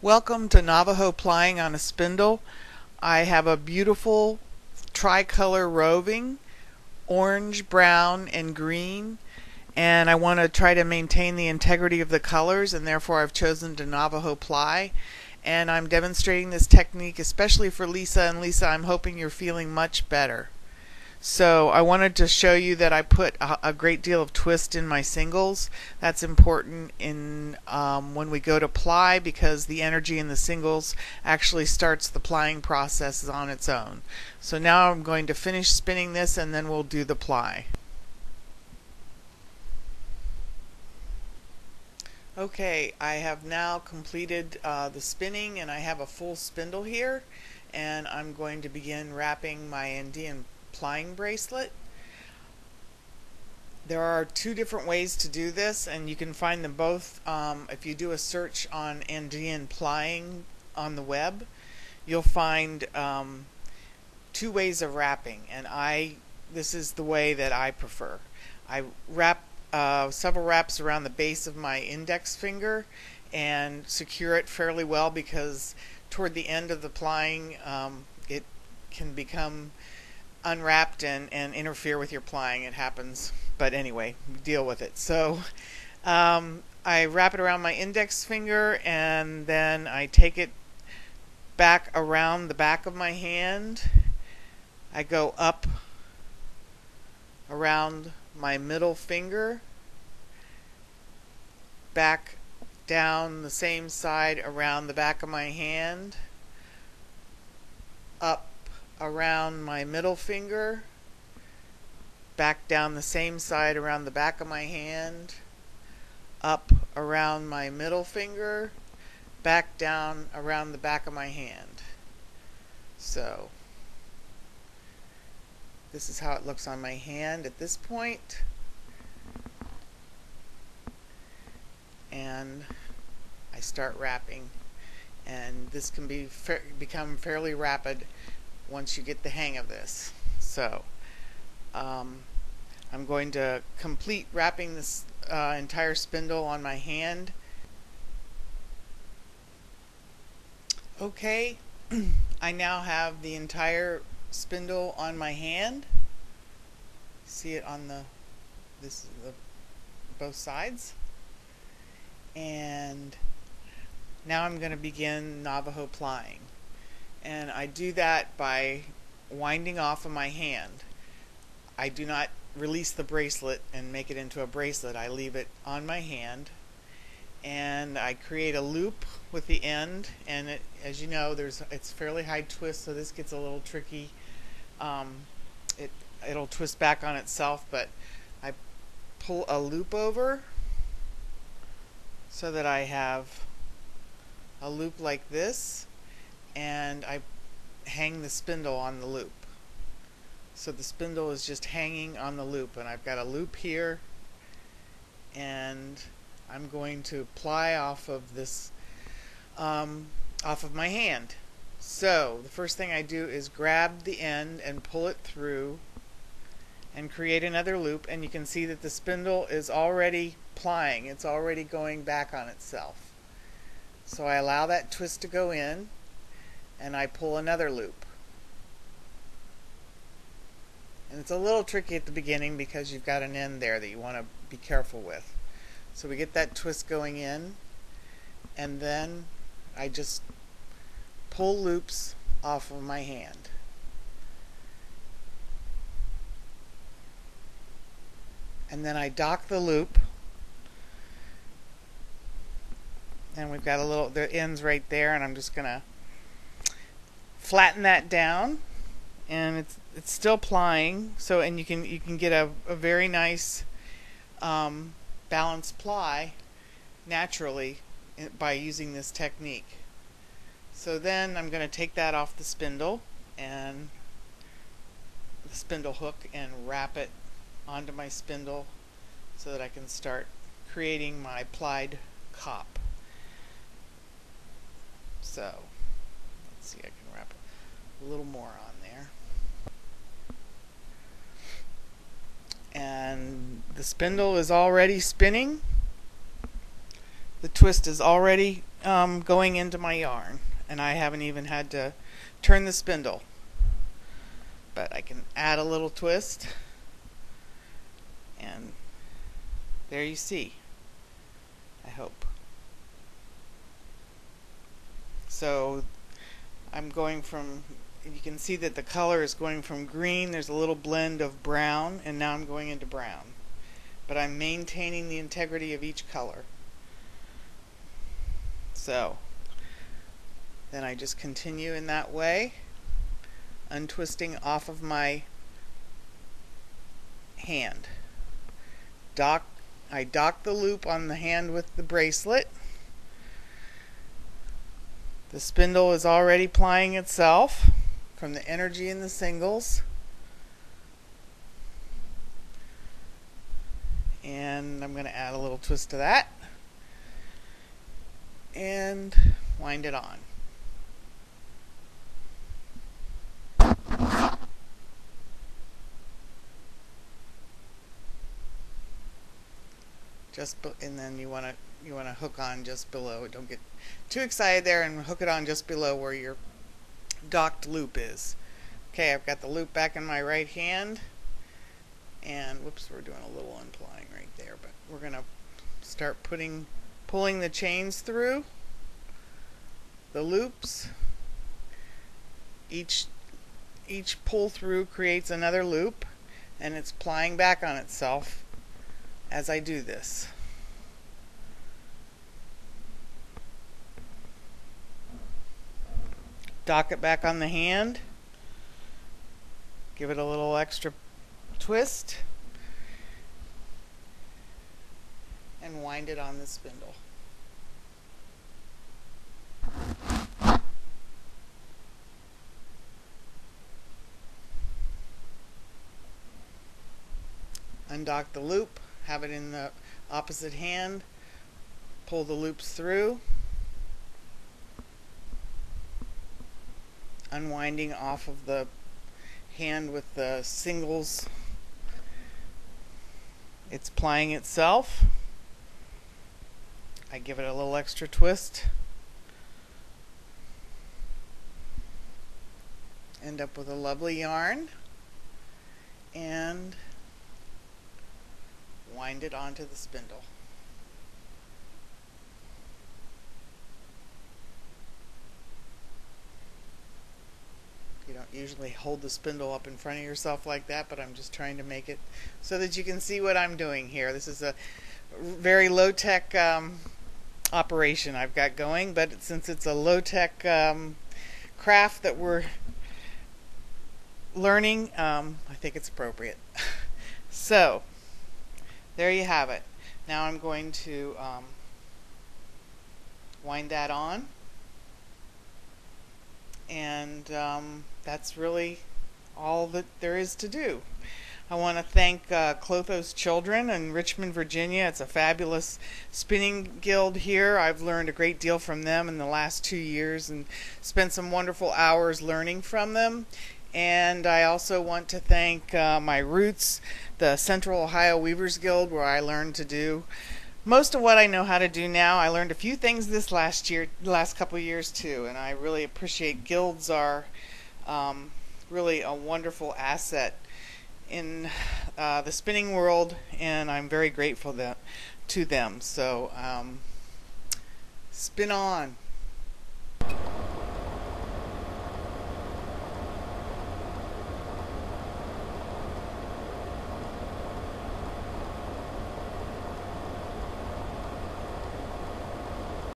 Welcome to Navajo Plying on a Spindle. I have a beautiful tricolor roving, orange, brown, and green, and I want to try to maintain the integrity of the colors, and therefore I've chosen to Navajo Ply. And I'm demonstrating this technique especially for Lisa, and Lisa, I'm hoping you're feeling much better. So I wanted to show you that I put a great deal of twist in my singles. That's important in when we go to ply, because the energy in the singles actually starts the plying process on its own. So now I'm going to finish spinning this and then we'll do the ply. Okay, I have now completed the spinning and I have a full spindle here, and I'm going to begin wrapping my Andean plying bracelet. There are two different ways to do this, and you can find them both if you do a search on Andean plying on the web. You'll find two ways of wrapping, and this is the way that I prefer. I wrap several wraps around the base of my index finger and secure it fairly well, because toward the end of the plying it can become unwrapped and interfere with your plying. It happens, but anyway, deal with it. So I wrap it around my index finger, and then I take it back around the back of my hand. I go up around my middle finger, back down the same side around the back of my hand, up around my middle finger, back down the same side around the back of my hand, up around my middle finger, back down around the back of my hand. So this is how it looks on my hand at this point. And I start wrapping, and this can become fairly rapid once you get the hang of this. So I'm going to complete wrapping this entire spindle on my hand. Okay, I now have the entire spindle on my hand. See it on both sides. And now I'm going to begin Navajo plying. And I do that by winding off of my hand. I do not release the bracelet and make it into a bracelet. I leave it on my hand, and I create a loop with the end, and as you know, it's fairly high twist, so this gets a little tricky. It'll twist back on itself, but I pull a loop over so that I have a loop like this, and I hang the spindle on the loop. So the spindle is just hanging on the loop, and I've got a loop here, and I'm going to ply off of this off of my hand. So the first thing I do is grab the end and pull it through and create another loop, and you can see that the spindle is already plying. It's already going back on itself. So I allow that twist to go in, and I pull another loop. And it's a little tricky at the beginning because you've got an end there that you want to be careful with. So we get that twist going in, and then I just pull loops off of my hand. And then I dock the loop, and we've got the ends right there, and I'm just gonna flatten that down, and it's still plying. So, and you can get a very nice balanced ply naturally by using this technique. So then I'm going to take that off the spindle and the spindle hook and wrap it onto my spindle so that I can start creating my plied cop. So let's see, I can wrap a little more on there. And the spindle is already spinning. The twist is already going into my yarn, and I haven't even had to turn the spindle. But I can add a little twist, and there you see, I hope. So I'm going from, you can see that the color is going from green, there's a little blend of brown, and now I'm going into brown. But I'm maintaining the integrity of each color. So then I just continue in that way, untwisting off of my hand. I dock the loop on the hand with the bracelet. The spindle is already plying itself from the energy in the singles. And I'm going to add a little twist to that and wind it on. And then you want to hook on just below. Don't get too excited there, and hook it on just below where your docked loop is. Okay, I've got the loop back in my right hand, and whoops, we're doing a little unplying right there, but we're gonna start pulling the chains through the loops. Each pull through creates another loop, and it's plying back on itself as I do this. Dock it back on the hand, give it a little extra twist, and wind it on the spindle. Undock the loop, have it in the opposite hand, pull the loops through, unwinding off of the hand with the singles. It's plying itself. I give it a little extra twist. End up with a lovely yarn, and wind it onto the spindle. You don't usually hold the spindle up in front of yourself like that, but I'm just trying to make it so that you can see what I'm doing here. This is a very low-tech operation I've got going, but since it's a low-tech craft that we're learning, I think it's appropriate. So there you have it. Now I'm going to wind that on, and that's really all that there is to do. I want to thank Clotho's Children in Richmond, Virginia. It's a fabulous spinning guild here. I've learned a great deal from them in the last 2 years and spent some wonderful hours learning from them. And I also want to thank my roots, the Central Ohio Weavers Guild, where I learned to do most of what I know how to do now. I learned a few things this last couple of years too, and I really appreciate guilds are really a wonderful asset in the spinning world, and I'm very grateful to them. So spin on.